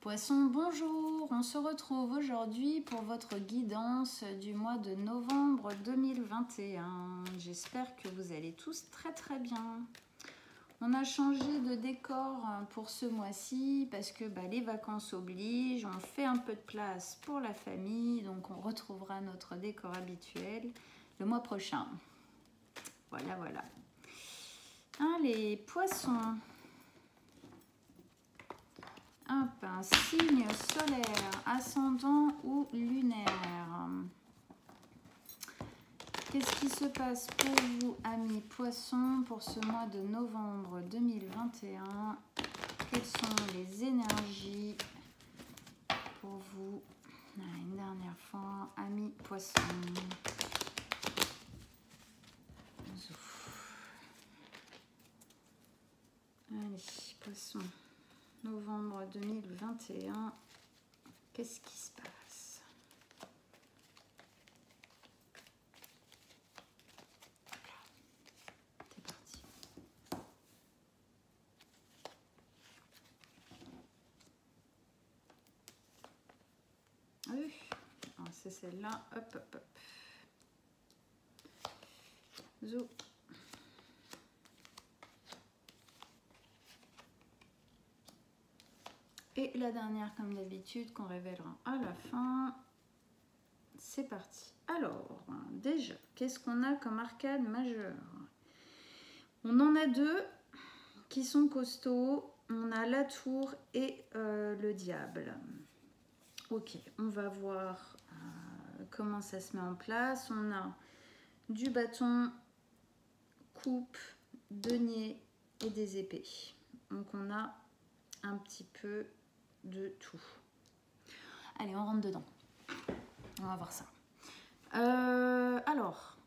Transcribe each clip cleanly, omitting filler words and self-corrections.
Poisson, bonjour, on se retrouve aujourd'hui pour votre guidance du mois de novembre 2021. J'espère que vous allez tous très bien. On a changé de décor pour ce mois-ci parce que les vacances obligent, on fait un peu de place pour la famille, donc on retrouvera notre décor habituel le mois prochain. Voilà. Allez, poissons. Un signe solaire, ascendant ou lunaire. Qu'est-ce qui se passe pour vous, amis poissons, pour ce mois de novembre 2021? Quelles sont les énergies pour vous? Une dernière fois, amis poissons. Allez, poissons. Novembre 2021, qu'est-ce qui se passe? C'est parti. Oui, c'est celle-là. Hop. Zo. Et la dernière, comme d'habitude, qu'on révélera à la fin. C'est parti. Alors, déjà, qu'est-ce qu'on a comme arcane majeure? On en a deux qui sont costauds. On a la tour et le diable. Ok, on va voir comment ça se met en place. On a du bâton, coupe, denier et des épées. Donc, on a un petit peu de tout. Allez, on rentre dedans. On va voir ça. Alors,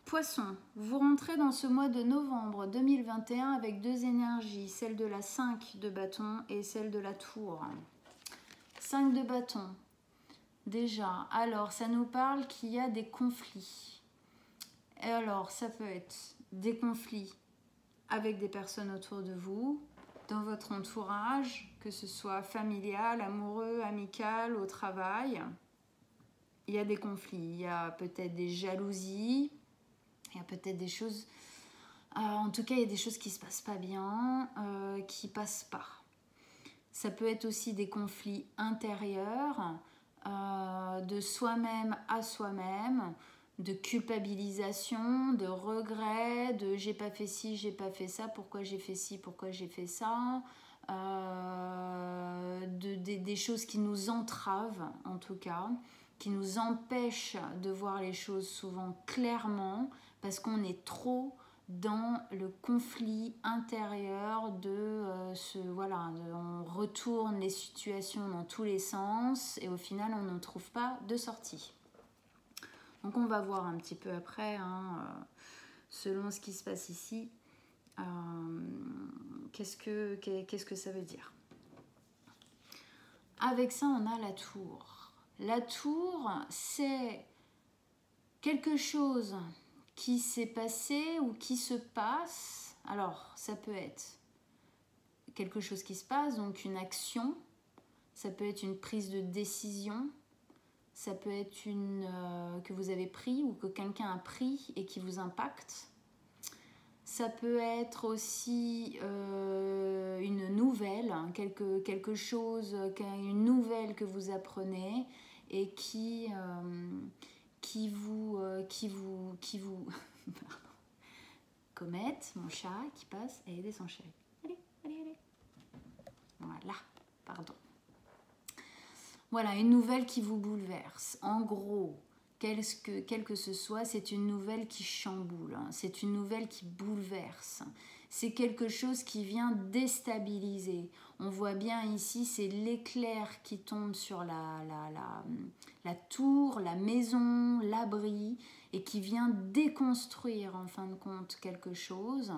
poisson, vous rentrez dans ce mois de novembre 2021 avec deux énergies, celle de la 5 de bâton et celle de la tour. 5 de bâton. Déjà, alors, ça nous parle qu'il y a des conflits. Et alors, ça peut être des conflits avec des personnes autour de vous, dans votre entourage, que ce soit familial, amoureux, amical, au travail. Il y a des conflits, il y a peut-être des jalousies, il y a peut-être des choses... en tout cas, il y a des choses qui ne se passent pas bien, qui ne passent pas. Ça peut être aussi des conflits intérieurs, de soi-même à soi-même, de culpabilisation, de regret, de j'ai pas fait ci, j'ai pas fait ça, pourquoi j'ai fait ci, pourquoi j'ai fait ça, des choses qui nous entravent en tout cas, qui nous empêchent de voir les choses souvent clairement parce qu'on est trop dans le conflit intérieur on retourne les situations dans tous les sens et au final on ne trouve pas de sortie. Donc on va voir un petit peu après, selon ce qui se passe ici, qu'est-ce que ça veut dire. Avec ça, on a la tour. La tour, c'est quelque chose qui s'est passé ou qui se passe. Alors, ça peut être quelque chose qui se passe, donc une action. Ça peut être une prise de décision. Ça peut être que vous avez pris ou que quelqu'un a pris et qui vous impacte. Ça peut être aussi une nouvelle, quelque chose, une nouvelle que vous apprenez et qui vous Comète, mon chat qui passe, elle descend chérie. Allez. Voilà, pardon. Voilà, une nouvelle qui vous bouleverse. En gros, quel que ce soit, c'est une nouvelle qui chamboule. C'est une nouvelle qui bouleverse. C'est quelque chose qui vient déstabiliser. On voit bien ici, c'est l'éclair qui tombe sur la tour, la maison, l'abri, et qui vient déconstruire en fin de compte quelque chose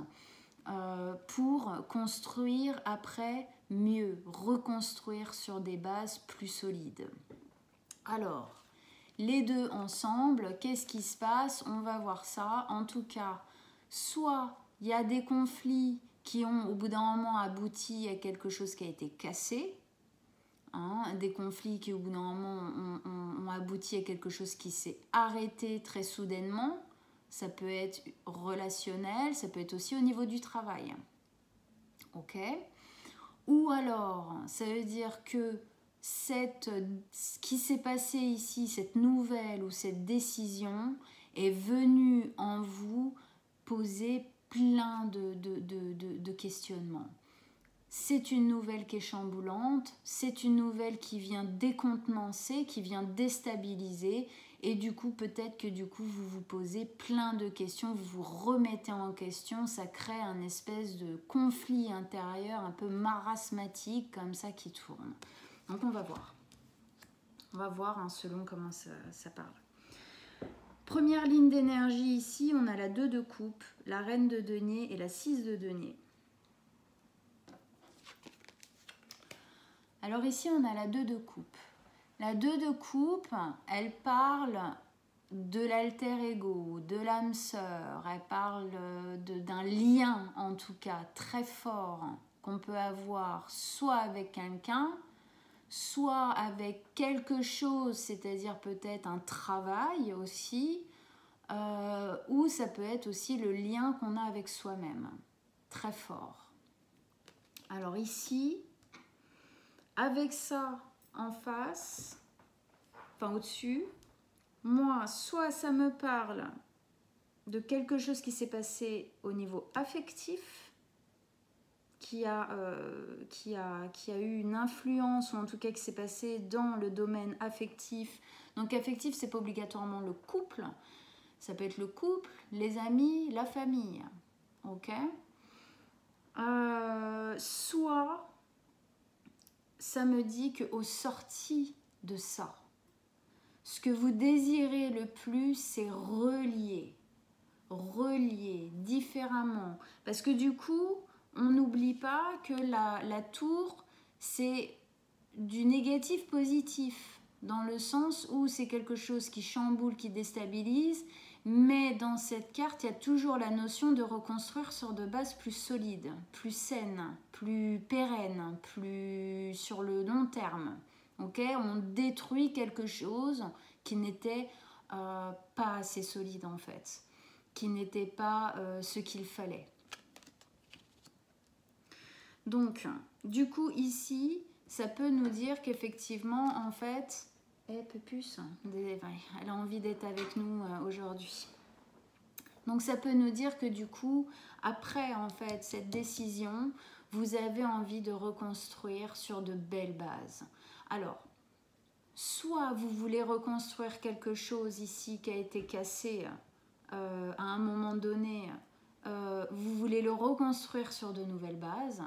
pour construire après mieux, reconstruire sur des bases plus solides. Alors, les deux ensemble, qu'est-ce qui se passe? On va voir ça. En tout cas, soit il y a des conflits qui ont au bout d'un moment abouti à quelque chose qui a été cassé, hein, des conflits qui au bout d'un moment ont abouti à quelque chose qui s'est arrêté très soudainement. Ça peut être relationnel, ça peut être aussi au niveau du travail. Ok? Ou alors, ça veut dire que ce qui s'est passé ici, cette nouvelle ou cette décision est venue en vous poser plein de questionnements. C'est une nouvelle qui est chamboulante, c'est une nouvelle qui vient décontenancer, qui vient déstabiliser, et du coup peut-être que du coup vous vous posez plein de questions, vous vous remettez en question, ça crée un espèce de conflit intérieur un peu marasmatique comme ça qui tourne. Donc on va voir hein, selon comment ça parle. Première ligne d'énergie ici, on a la 2 de coupe, la reine de denier et la 6 de denier. Alors ici, on a la 2 de coupe. La 2 de coupe, elle parle de l'alter ego, de l'âme sœur. Elle parle d'un lien, en tout cas, très fort qu'on peut avoir soit avec quelqu'un, soit avec quelque chose, c'est-à-dire peut-être un travail aussi, ou ça peut être aussi le lien qu'on a avec soi-même, très fort. Alors ici, avec ça en face, enfin au-dessus, moi, soit ça me parle de quelque chose qui s'est passé au niveau affectif, qui a eu une influence, ou en tout cas qui s'est passé dans le domaine affectif. Donc affectif, c'est pas obligatoirement le couple, ça peut être le couple, les amis, la famille, ok. Soit ça me dit qu'au sorti de ça, ce que vous désirez le plus, c'est relier différemment. Parce que du coup, on n'oublie pas que la tour, c'est du négatif positif, dans le sens où c'est quelque chose qui chamboule, qui déstabilise, mais dans cette carte, il y a toujours la notion de reconstruire sur de bases plus solides, plus saines, plus pérennes, plus sur le long terme. Okay, on détruit quelque chose qui n'était pas assez solide en fait, qui n'était pas ce qu'il fallait. Donc, du coup, ici, ça peut nous dire qu'effectivement, en fait, Pépus, elle a envie d'être avec nous aujourd'hui. Donc, ça peut nous dire que du coup, après, en fait, cette décision, vous avez envie de reconstruire sur de belles bases. Alors, soit vous voulez reconstruire quelque chose ici qui a été cassé à un moment donné, vous voulez le reconstruire sur de nouvelles bases,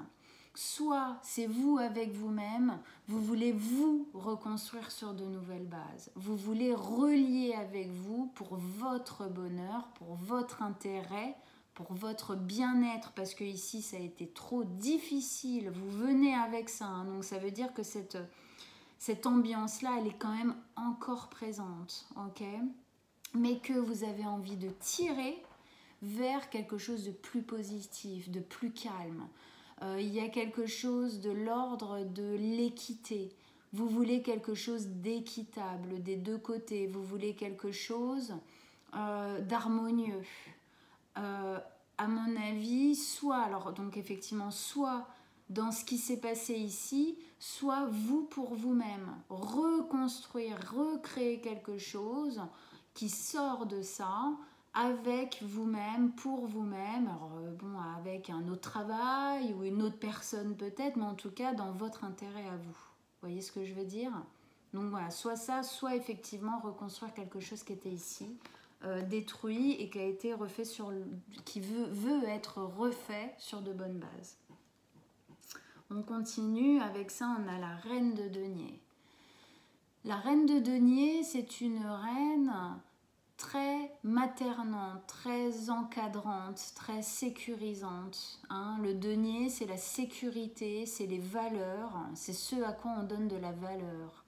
soit c'est vous avec vous-même, vous voulez vous reconstruire sur de nouvelles bases, vous voulez relier avec vous pour votre bonheur, pour votre intérêt, pour votre bien-être, parce que ici ça a été trop difficile, vous venez avec ça, hein, donc ça veut dire que cette ambiance-là, elle est quand même encore présente, ok? Mais que vous avez envie de tirer vers quelque chose de plus positif, de plus calme. Il y a quelque chose de l'ordre de l'équité. Vous voulez quelque chose d'équitable des deux côtés. Vous voulez quelque chose d'harmonieux. À mon avis, alors donc effectivement, soit dans ce qui s'est passé ici, soit vous pour vous-même, reconstruire, recréer quelque chose qui sort de ça, avec vous-même, pour vous-même, alors bon, avec un autre travail ou une autre personne peut-être, mais en tout cas dans votre intérêt à vous. Vous voyez ce que je veux dire? Donc voilà, soit ça, soit effectivement reconstruire quelque chose qui était ici, détruit et qui a été refait qui veut être refait sur de bonnes bases. On continue, avec ça on a la reine de denier. La reine de denier, c'est une reine très maternante, très encadrante, très sécurisante. Hein. Le denier, c'est la sécurité, c'est les valeurs, c'est ce à quoi on donne de la valeur.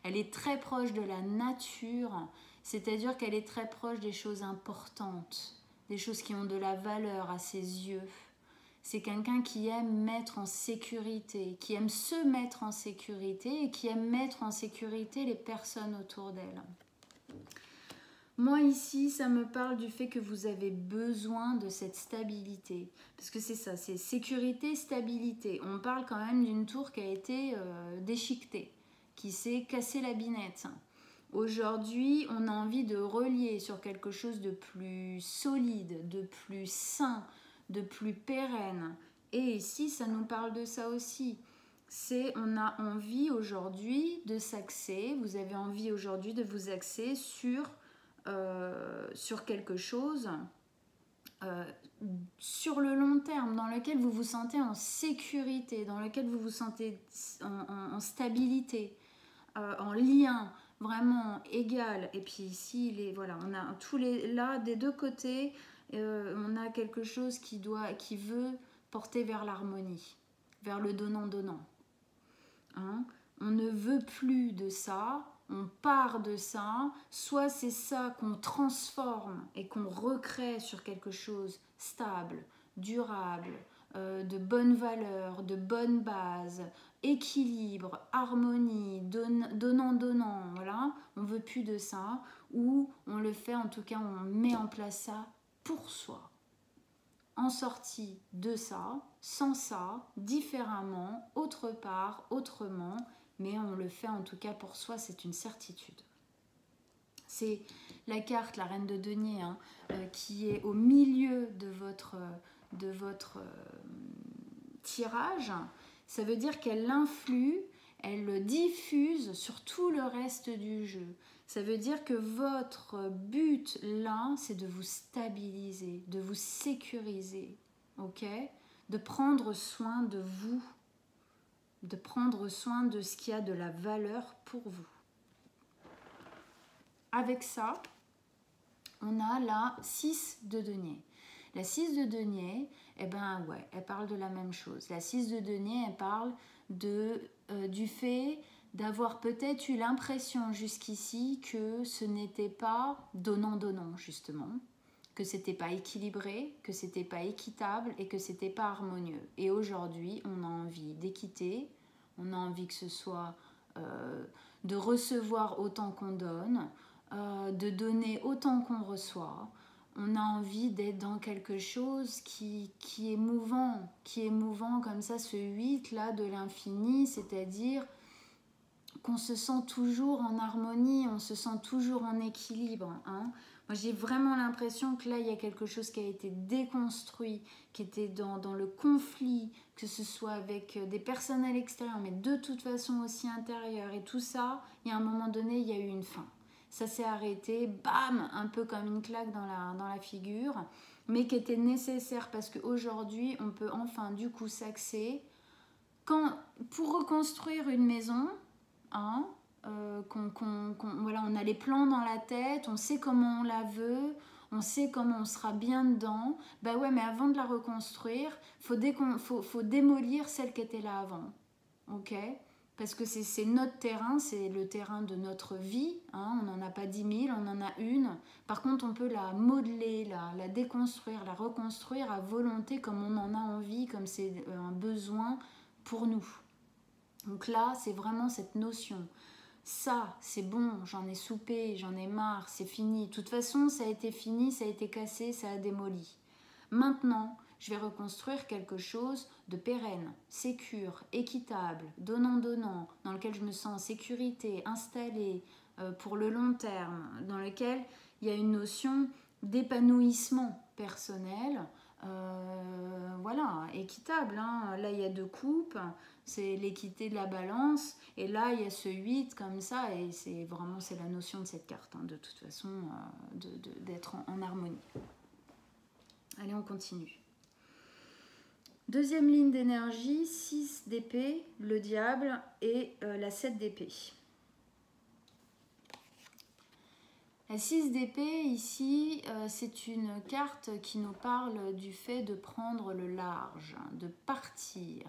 Elle est très proche de la nature, c'est-à-dire qu'elle est très proche des choses importantes, des choses qui ont de la valeur à ses yeux. C'est quelqu'un qui aime mettre en sécurité, qui aime se mettre en sécurité et qui aime mettre en sécurité les personnes autour d'elle. Moi ici, ça me parle du fait que vous avez besoin de cette stabilité. Parce que c'est ça, c'est sécurité, stabilité. On parle quand même d'une tour qui a été déchiquetée, qui s'est cassée la binette. Aujourd'hui, on a envie de relier sur quelque chose de plus solide, de plus sain, de plus pérenne. Et ici, ça nous parle de ça aussi. On a envie aujourd'hui de s'axer, vous avez envie aujourd'hui de vous axer sur quelque chose sur le long terme, dans lequel vous vous sentez en sécurité, dans lequel vous vous sentez en stabilité, en lien vraiment égal. Et puis ici, voilà, on a tous les là des deux côtés, on a quelque chose qui veut porter vers l'harmonie, vers le donnant-donnant. Hein? On ne veut plus de ça. On part de ça, soit c'est ça qu'on transforme et qu'on recrée sur quelque chose stable, durable, de bonne valeur, de bonne base, équilibre, harmonie, donnant-donnant, voilà, on veut plus de ça, ou on le fait, en tout cas on met en place ça pour soi. En sortie de ça, sans ça, différemment, autre part, autrement, mais on le fait en tout cas pour soi, c'est une certitude. C'est la carte, la reine de denier, hein, qui est au milieu de votre tirage. Ça veut dire qu'elle influe, elle le diffuse sur tout le reste du jeu. Ça veut dire que votre but là, c'est de vous stabiliser, de vous sécuriser, ok ? De prendre soin de vous, de prendre soin de ce qui a de la valeur pour vous. Avec ça, on a la 6 de denier. La 6 de denier, eh ben ouais, elle parle de la même chose. La 6 de denier, elle parle du fait d'avoir peut-être eu l'impression jusqu'ici que ce n'était pas donnant-donnant, justement, que c'était pas équilibré, que c'était pas équitable et que c'était pas harmonieux. Et aujourd'hui, on a envie d'équité, on a envie que ce soit de recevoir autant qu'on donne, de donner autant qu'on reçoit. On a envie d'être dans quelque chose qui est mouvant, comme ça, ce 8 là de l'infini, c'est-à-dire qu'on se sent toujours en harmonie, on se sent toujours en équilibre. Hein. Moi, j'ai vraiment l'impression que là, il y a quelque chose qui a été déconstruit, qui était dans le conflit, que ce soit avec des personnes à l'extérieur, mais de toute façon aussi intérieur. Et tout ça, il y a un moment donné, il y a eu une fin. Ça s'est arrêté, bam, un peu comme une claque dans la figure, mais qui était nécessaire parce qu'aujourd'hui, on peut enfin du coup s'axer. Pour reconstruire une maison, hein, voilà, on a les plans dans la tête, on sait comment on la veut, on sait comment on sera bien dedans. Bah ouais, mais avant de la reconstruire, faut démolir celle qui était là avant. Ok ? Parce que c'est notre terrain, c'est le terrain de notre vie. Hein, on n'en a pas 10 000, on en a une. Par contre, on peut la modeler, la déconstruire, la reconstruire à volonté comme on en a envie, comme c'est un besoin pour nous. Donc là, c'est vraiment cette notion. Ça, c'est bon, j'en ai soupé, j'en ai marre, c'est fini. De toute façon, ça a été fini, ça a été cassé, ça a démoli. Maintenant, je vais reconstruire quelque chose de pérenne, sécure, équitable, donnant-donnant, dans lequel je me sens en sécurité, installée pour le long terme, dans lequel il y a une notion d'épanouissement personnel, voilà, équitable. Hein. Là, il y a 2 coupes, c'est l'équité de la balance, et là, il y a ce 8 comme ça, et c'est la notion de cette carte, hein, de toute façon, d'être en harmonie. Allez, on continue. Deuxième ligne d'énergie, 6 d'épée, le diable et la 7 d'épée. La 6 d'épée, ici, c'est une carte qui nous parle du fait de prendre le large, de partir.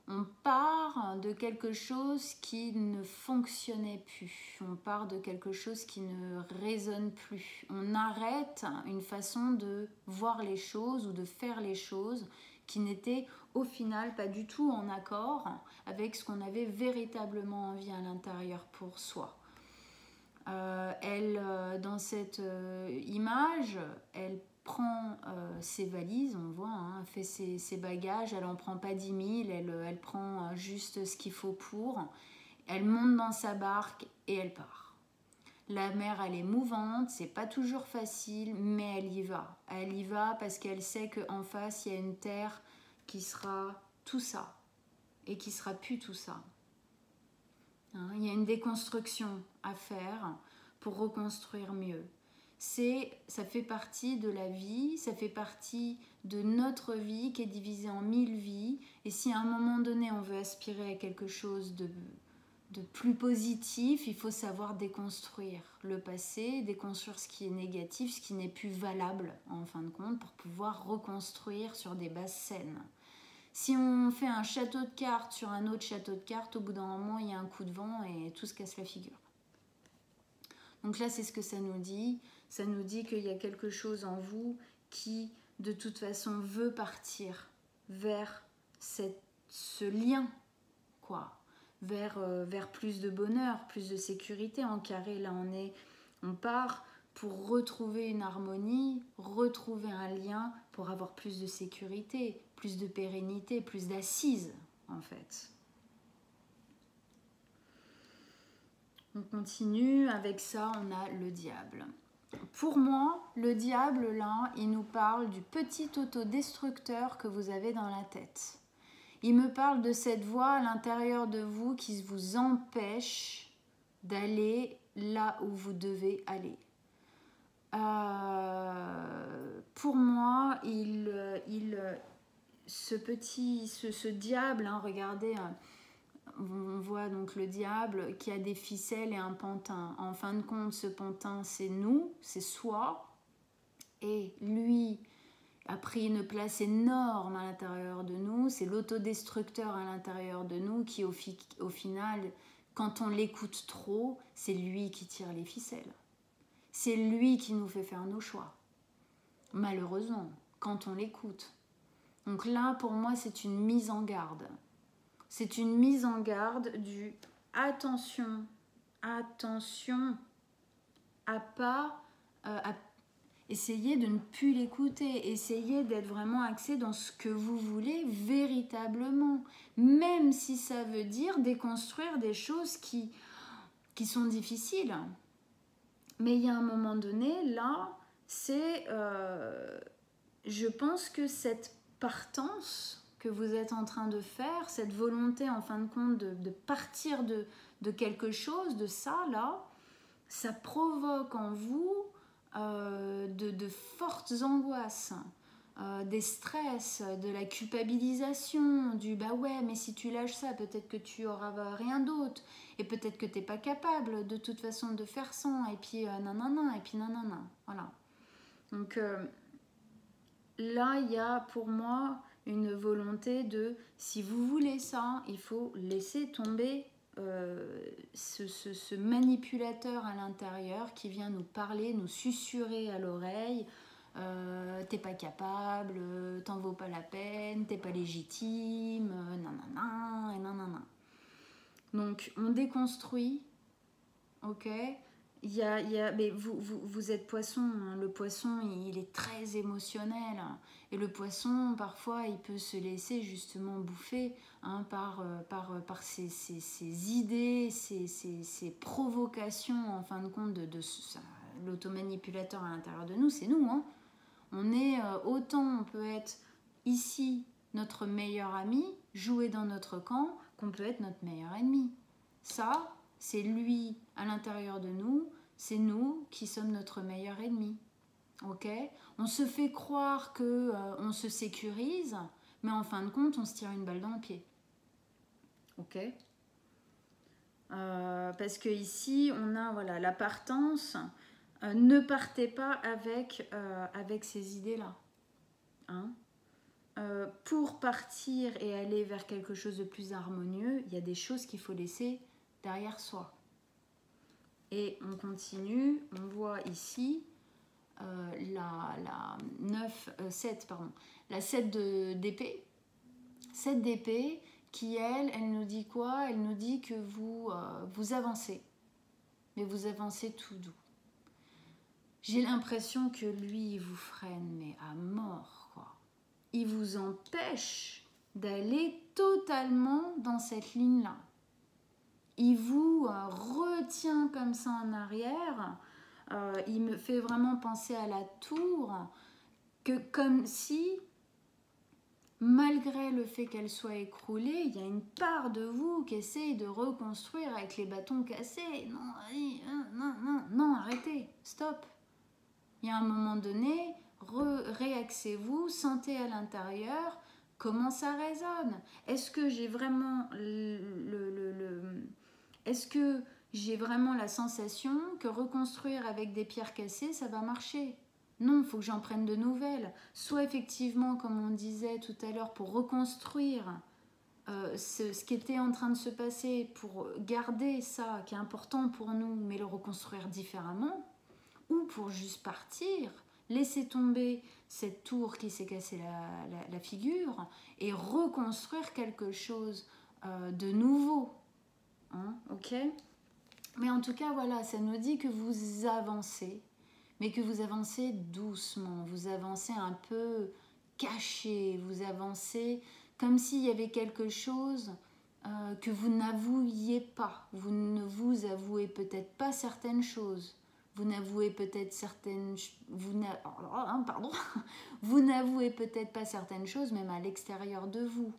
On part de quelque chose qui ne fonctionnait plus. On part de quelque chose qui ne résonne plus. On arrête une façon de voir les choses ou de faire les choses qui n'était au final pas du tout en accord avec ce qu'on avait véritablement envie à l'intérieur pour soi. Dans cette image, elle prend ses valises, on voit, hein, elle fait ses bagages, elle n'en prend pas 10 000, elle prend juste ce qu'il faut pour. Elle monte dans sa barque et elle part. La mer, elle est mouvante, c'est pas toujours facile, mais elle y va. Elle y va parce qu'elle sait qu'en face, il y a une terre qui sera tout ça et qui sera plus tout ça. Hein, il y a une déconstruction à faire pour reconstruire mieux. Ça fait partie de la vie, ça fait partie de notre vie qui est divisée en 1000 vies. Et si à un moment donné, on veut aspirer à quelque chose de plus positif, il faut savoir déconstruire le passé, déconstruire ce qui est négatif, ce qui n'est plus valable en fin de compte, pour pouvoir reconstruire sur des bases saines. Si on fait un château de cartes sur un autre château de cartes, au bout d'un moment, il y a un coup de vent et tout se casse la figure. Donc là, c'est ce que ça nous dit. Ça nous dit qu'il y a quelque chose en vous qui, de toute façon, veut partir vers ce lien, quoi. Vers plus de bonheur, plus de sécurité. En carré, là, on part pour retrouver une harmonie, retrouver un lien, pour avoir plus de sécurité, plus de pérennité, plus d'assises, en fait. On continue, avec ça, on a le diable. Pour moi, le diable, là, il nous parle du petit autodestructeur que vous avez dans la tête. Il me parle de cette voix à l'intérieur de vous qui vous empêche d'aller là où vous devez aller. Pour moi, ce diable, hein, regardez, on voit donc le diable qui a des ficelles et un pantin. En fin de compte, ce pantin, c'est nous, c'est soi, et lui a pris une place énorme à l'intérieur de nous. C'est l'autodestructeur à l'intérieur de nous qui, au final, quand on l'écoute trop, c'est lui qui tire les ficelles. C'est lui qui nous fait faire nos choix. Malheureusement, quand on l'écoute. Donc là, pour moi, c'est une mise en garde. C'est une mise en garde du attention à pas essayez de ne plus l'écouter, essayez d'être vraiment axé dans ce que vous voulez véritablement, même si ça veut dire déconstruire des choses qui sont difficiles. Mais il y a un moment donné, là, je pense que cette partance que vous êtes en train de faire, cette volonté en fin de compte de partir de quelque chose, de ça, là, ça provoque en vous de fortes angoisses, des stress, de la culpabilisation, du bah ouais, mais si tu lâches ça, peut-être que tu auras rien d'autre, et peut-être que tu n'es pas capable de toute façon de faire ça, et puis nanana, et puis nanana, voilà. Donc là, il y a pour moi une volonté de, si vous voulez ça, il faut laisser tomber ce manipulateur à l'intérieur qui vient nous parler, nous susurrer à l'oreille, t'es pas capable, t'en vaux pas la peine, t'es pas légitime, nanana, et nanana. Donc on déconstruit, ok. Mais vous êtes poisson, hein. Le poisson il est très émotionnel, et le poisson parfois il peut se laisser justement bouffer, hein, par ses idées, ses provocations en fin de compte de l'automanipulateur à l'intérieur de nous, c'est nous, hein. On est autant on peut être ici notre meilleur ami, jouer dans notre camp, qu'on peut être notre meilleur ennemi. Ça, c'est lui à l'intérieur de nous, c'est nous qui sommes notre meilleur ennemi. Ok ? On se fait croire qu'on se sécurise, mais en fin de compte, on se tire une balle dans le pied. Ok ? Parce que ici, on a voilà, la partance. Ne partez pas avec ces idées-là. Hein ? Pour partir et aller vers quelque chose de plus harmonieux, il y a des choses qu'il faut laisser derrière soi. Et on continue, on voit ici, la 7 pardon, la 7 d'épée. 7 d'épée qui, elle nous dit quoi? Elle nous dit que vous avancez, mais vous avancez tout doux. J'ai l'impression que lui, il vous freine, mais à mort, quoi. Il vous empêche d'aller totalement dans cette ligne-là. Il vous retient comme ça en arrière. Il me fait vraiment penser à la tour, que comme si, malgré le fait qu'elle soit écroulée, il y a une part de vous qui essaye de reconstruire avec les bâtons cassés. Non, allez, non, non, non, arrêtez, stop. Il y a un moment donné, réaxez-vous, sentez à l'intérieur comment ça résonne. Est-ce que j'ai vraiment est-ce que j'ai vraiment la sensation que reconstruire avec des pierres cassées, ça va marcher? Non, il faut que j'en prenne de nouvelles. Soit effectivement, comme on disait tout à l'heure, pour reconstruire ce qui était en train de se passer, pour garder ça qui est important pour nous, mais le reconstruire différemment, ou pour juste partir, laisser tomber cette tour qui s'est cassée la figure et reconstruire quelque chose de nouveau. Hein, ok? Mais en tout cas, voilà, ça nous dit que vous avancez, mais que vous avancez doucement, vous avancez un peu caché, vous avancez comme s'il y avait quelque chose que vous n'avouiez pas. Vous ne vous avouez peut-être pas certaines choses. Vous n'avouez peut-être vous n'avouez peut-être pas certaines choses, même à l'extérieur de vous.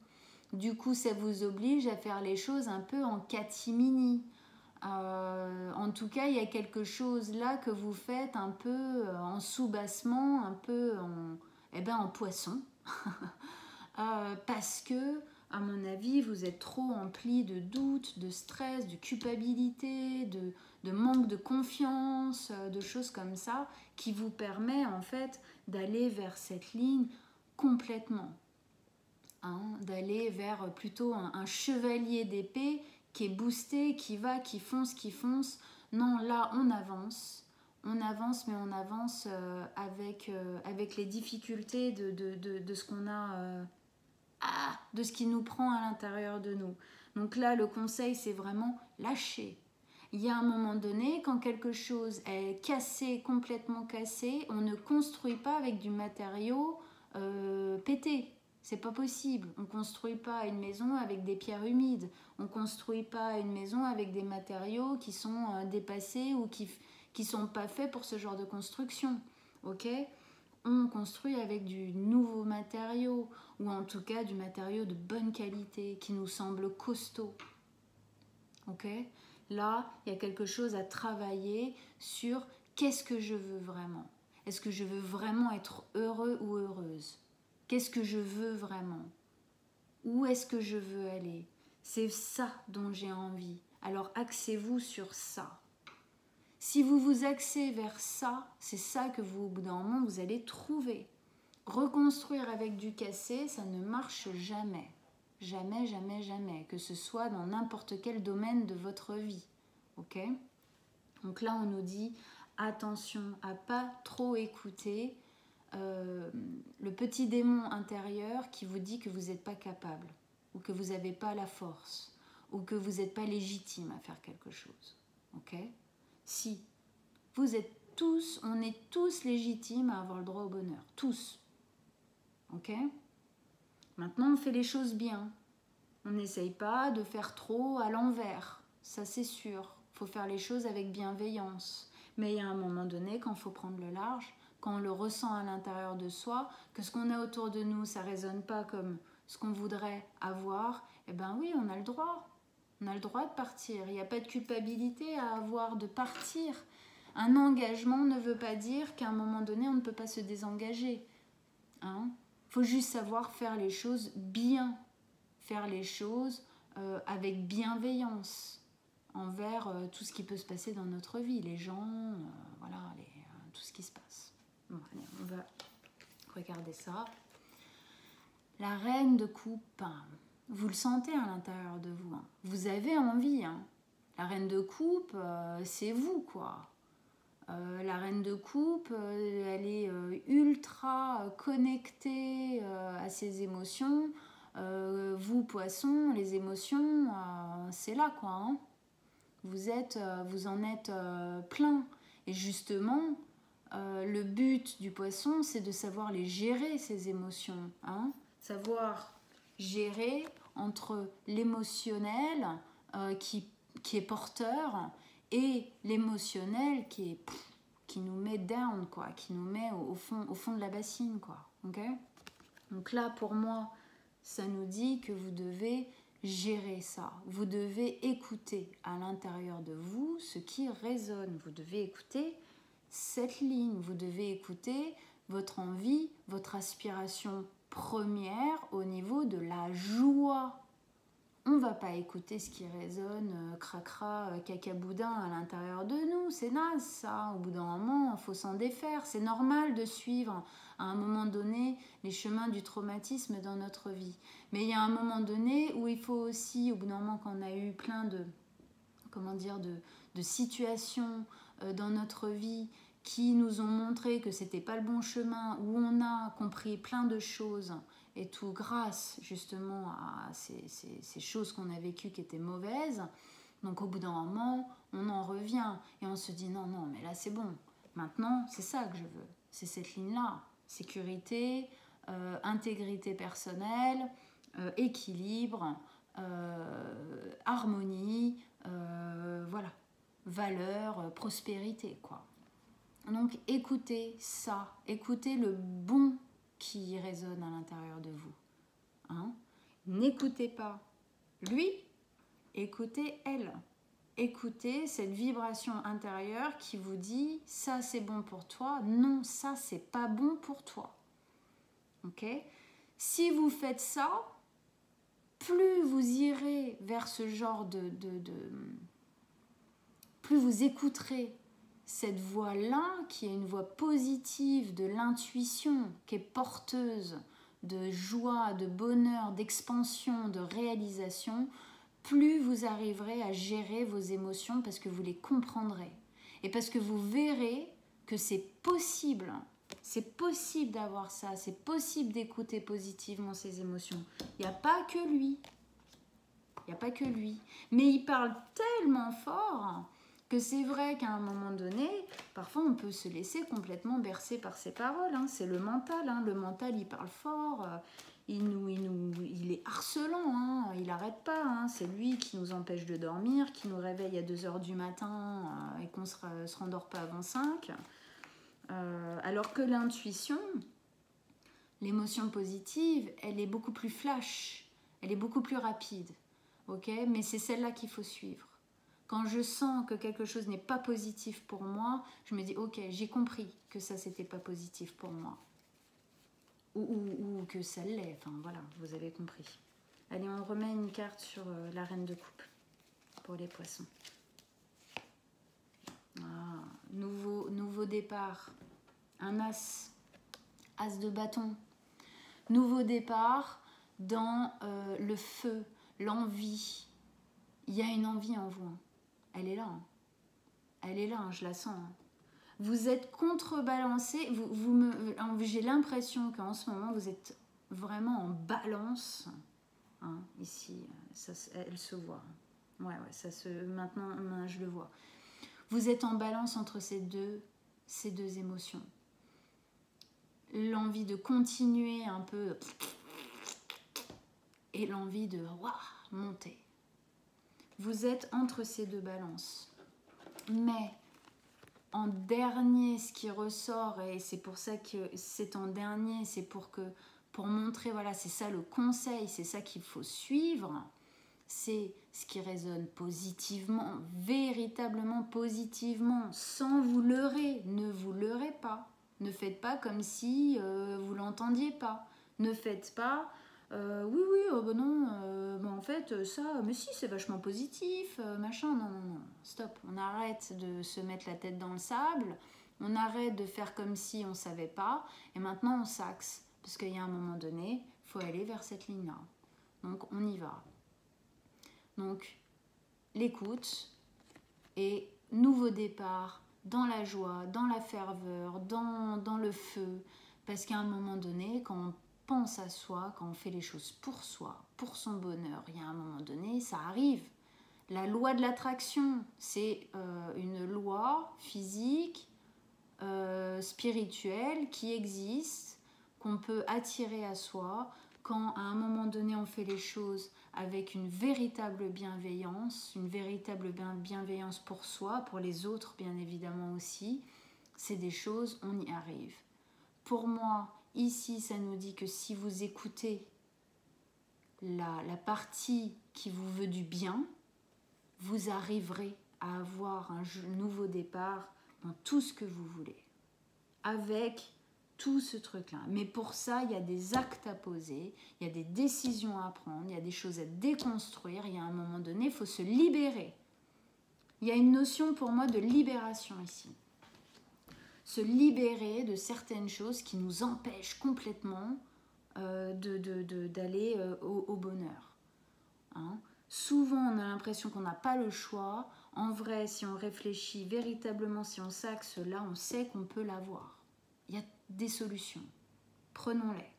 Du coup, ça vous oblige à faire les choses un peu en catimini. En tout cas, il y a quelque chose là que vous faites un peu en sous-bassement, un peu en poisson. Parce que, à mon avis, vous êtes trop empli de doutes, de stress, de culpabilité, de manque de confiance, de choses comme ça, qui vous permet en fait d'aller vers cette ligne complètement. Hein, d'aller vers plutôt un chevalier d'épée qui est boosté, qui va, qui fonce. Non, là, on avance, mais on avance avec les difficultés de ce qu'on a, de ce qui nous prend à l'intérieur de nous. Donc là, le conseil, c'est vraiment lâcher. Il y a un moment donné, quand quelque chose est cassé, complètement cassé, on ne construit pas avec du matériau pété. C'est pas possible. On ne construit pas une maison avec des pierres humides. On ne construit pas une maison avec des matériaux qui sont dépassés ou qui sont pas faits pour ce genre de construction. Ok ? On construit avec du nouveau matériau, ou en tout cas du matériau de bonne qualité, qui nous semble costaud. Ok ? Là, il y a quelque chose à travailler sur qu'est-ce que je veux vraiment. Est-ce que je veux vraiment être heureux ou heureuse ? Qu'est-ce que je veux vraiment? Où est-ce que je veux aller? C'est ça dont j'ai envie. Alors axez-vous sur ça. Si vous vous axez vers ça, c'est ça que vous, au bout d'un moment, vous allez trouver. Reconstruire avec du cassé, ça ne marche jamais. Jamais, jamais, jamais. Que ce soit dans n'importe quel domaine de votre vie. Ok ? Donc là, on nous dit attention à pas trop écouter le petit démon intérieur qui vous dit que vous n'êtes pas capable, ou que vous n'avez pas la force, ou que vous n'êtes pas légitime à faire quelque chose. Ok ? Si, vous êtes tous, on est tous légitimes à avoir le droit au bonheur. Tous. Ok ? Maintenant, on fait les choses bien. On n'essaye pas de faire trop à l'envers. Ça, c'est sûr. Il faut faire les choses avec bienveillance. Mais il y a un moment donné, quand il faut prendre le large, quand on le ressent à l'intérieur de soi, que ce qu'on a autour de nous, ça ne résonne pas comme ce qu'on voudrait avoir, eh bien oui, on a le droit. On a le droit de partir. Il n'y a pas de culpabilité à avoir de partir. Un engagement ne veut pas dire qu'à un moment donné, on ne peut pas se désengager. Hein ? Faut juste savoir faire les choses bien. Faire les choses avec bienveillance envers tout ce qui peut se passer dans notre vie. Les gens, voilà, tout ce qui se passe. Bon, allez, on va regarder ça. La reine de coupe, vous le sentez à l'intérieur de vous. Hein. Vous avez envie. Hein. La reine de coupe, c'est vous, quoi. La reine de coupe, elle est ultra connectée à ses émotions. Vous, poisson, les émotions, c'est là, quoi. Hein. Vous en êtes plein. Et justement, le but du poisson, c'est de savoir les gérer, ces émotions. Hein. Savoir gérer entre l'émotionnel qui est porteur et l'émotionnel qui nous met down, quoi, qui nous met au fond de la bassine, quoi. Okay. Donc là, pour moi, ça nous dit que vous devez gérer ça. Vous devez écouter à l'intérieur de vous ce qui résonne. Vous devez écouter cette ligne. Vous devez écouter votre envie, votre aspiration première au niveau de la joie. On ne va pas écouter ce qui résonne, cracra, cacaboudin à l'intérieur de nous. C'est naze, ça. Au bout d'un moment, il faut s'en défaire. C'est normal de suivre, à un moment donné, les chemins du traumatisme dans notre vie. Mais il y a un moment donné où il faut aussi, au bout d'un moment, quand on a eu plein de situations dans notre vie qui nous ont montré que c'était pas le bon chemin, où on a compris plein de choses, et tout grâce justement à ces choses qu'on a vécues qui étaient mauvaises. Donc au bout d'un moment, on en revient et on se dit non, mais là c'est bon. Maintenant, c'est ça que je veux. C'est cette ligne-là. Sécurité, intégrité personnelle, équilibre, harmonie, voilà, valeur, prospérité, quoi. Donc écoutez ça, écoutez le bon qui résonne à l'intérieur de vous. Hein? N'écoutez pas lui, écoutez elle. Écoutez cette vibration intérieure qui vous dit ça c'est bon pour toi, non ça c'est pas bon pour toi. Ok? Si vous faites ça, plus vous irez vers ce genre plus vous écouterez cette voix-là, qui est une voix positive de l'intuition, qui est porteuse de joie, de bonheur, d'expansion, de réalisation, plus vous arriverez à gérer vos émotions parce que vous les comprendrez. Et parce que vous verrez que c'est possible. C'est possible d'avoir ça, c'est possible d'écouter positivement ses émotions. Il n'y a pas que lui. Il n'y a pas que lui. Mais il parle tellement fort que c'est vrai qu'à un moment donné, parfois on peut se laisser complètement bercer par ses paroles. Hein. C'est le mental. Hein. Le mental, il parle fort. Il est harcelant. Hein. Il n'arrête pas. Hein. C'est lui qui nous empêche de dormir, qui nous réveille à 2h du matin et qu'on ne se rendort pas avant 5. Alors que l'intuition, l'émotion positive, elle est beaucoup plus flash. Elle est beaucoup plus rapide. Okay, mais c'est celle-là qu'il faut suivre. Quand je sens que quelque chose n'est pas positif pour moi, je me dis ok, j'ai compris que ça c'était pas positif pour moi. Ou que ça l'est, enfin voilà, vous avez compris. Allez, on remet une carte sur la reine de coupe pour les poissons. Ah, nouveau départ. Un as de bâton. Nouveau départ dans le feu. L'envie, il y a une envie en vous, elle est là, elle est là, je la sens. Vous êtes contrebalancé, j'ai l'impression qu'en ce moment vous êtes vraiment en balance, hein, ici, elle se voit, ouais, maintenant je le vois. Vous êtes en balance entre ces deux émotions. L'envie de continuer un peu et l'envie de monter. Vous êtes entre ces deux balances. Mais en dernier, ce qui ressort, et c'est pour ça que c'est en dernier, c'est pour montrer, voilà, c'est ça le conseil, c'est ça qu'il faut suivre, c'est ce qui résonne positivement, véritablement positivement, sans vous leurrer. Ne vous leurrez pas. Ne faites pas comme si vous l'entendiez pas. Ne faites pas en fait ça, mais si c'est vachement positif, machin, non, stop, on arrête de se mettre la tête dans le sable, on arrête de faire comme si on savait pas, et maintenant on s'axe, parce qu'il y a un moment donné, il faut aller vers cette ligne-là, donc on y va. Donc l'écoute et nouveau départ dans la joie, dans la ferveur, dans le feu. Parce qu'à un moment donné, quand on pense à soi, quand on fait les choses pour soi, pour son bonheur, il y a un moment donné, ça arrive. La loi de l'attraction, c'est une loi physique, spirituelle qui existe, qu'on peut attirer à soi quand à un moment donné on fait les choses avec une véritable bienveillance pour soi, pour les autres bien évidemment aussi. C'est des choses, on y arrive. Pour moi, ici, ça nous dit que si vous écoutez la partie qui vous veut du bien, vous arriverez à avoir un nouveau départ dans tout ce que vous voulez. Avec tout ce truc-là. Mais pour ça, il y a des actes à poser, il y a des décisions à prendre, il y a des choses à déconstruire. Il y a un moment donné, il faut se libérer. Il y a une notion pour moi de libération ici. Se libérer de certaines choses qui nous empêchent complètement d'aller au bonheur. Hein? Souvent, on a l'impression qu'on n'a pas le choix. En vrai, si on réfléchit véritablement, si on s'axe là, on sait qu'on peut l'avoir. Il y a des solutions. Prenons-les.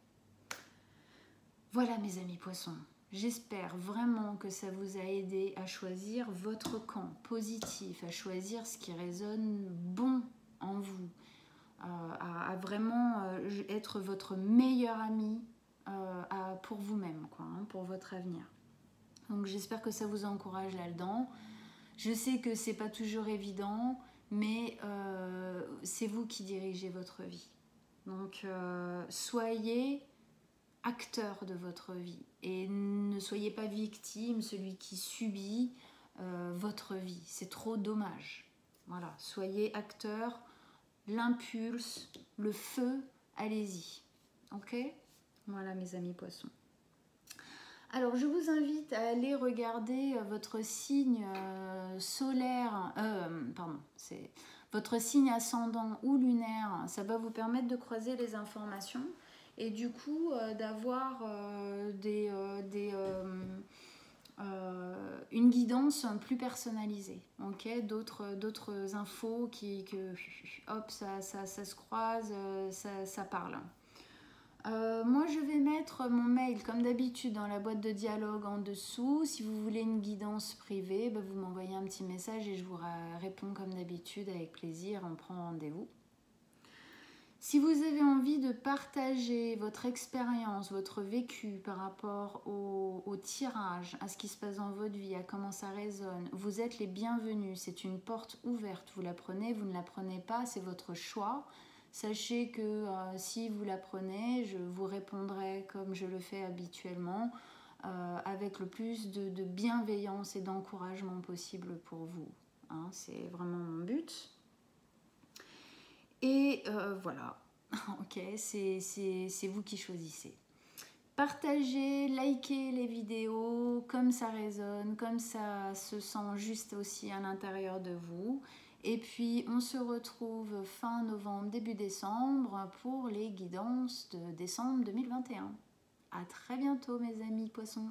Voilà mes amis poissons. J'espère vraiment que ça vous a aidé à choisir votre camp positif, à choisir ce qui résonne bon en vous, à vraiment être votre meilleur ami pour vous-même, pour votre avenir. Donc j'espère que ça vous encourage là-dedans. Je sais que c'est pas toujours évident, mais c'est vous qui dirigez votre vie. Donc soyez acteur de votre vie et ne soyez pas victime, celui qui subit votre vie. C'est trop dommage. Voilà, soyez acteur, l'impulse, le feu, allez-y. Ok? Voilà mes amis poissons. Alors, je vous invite à aller regarder votre signe solaire, c'est votre signe ascendant ou lunaire. Ça va vous permettre de croiser les informations et du coup d'avoir une guidance plus personnalisée. Okay, d'autres infos hop, ça se croise, ça parle. Moi je vais mettre mon mail comme d'habitude dans la boîte de dialogue en dessous. Si vous voulez une guidance privée, vous m'envoyez un petit message et je vous réponds comme d'habitude avec plaisir, on prend rendez-vous. Si vous avez envie de partager votre expérience, votre vécu par rapport au tirage, à ce qui se passe dans votre vie, à comment ça résonne, vous êtes les bienvenus, c'est une porte ouverte, vous la prenez, vous ne la prenez pas, c'est votre choix. Sachez que si vous la prenez, je vous répondrai comme je le fais habituellement, avec le plus de bienveillance et d'encouragement possible pour vous. Hein, c'est vraiment mon but. Et voilà, ok, c'est vous qui choisissez. Partagez, likez les vidéos comme ça résonne, comme ça se sent juste aussi à l'intérieur de vous. Et puis, on se retrouve fin novembre, début décembre pour les guidances de décembre 2021. À très bientôt, mes amis poissons.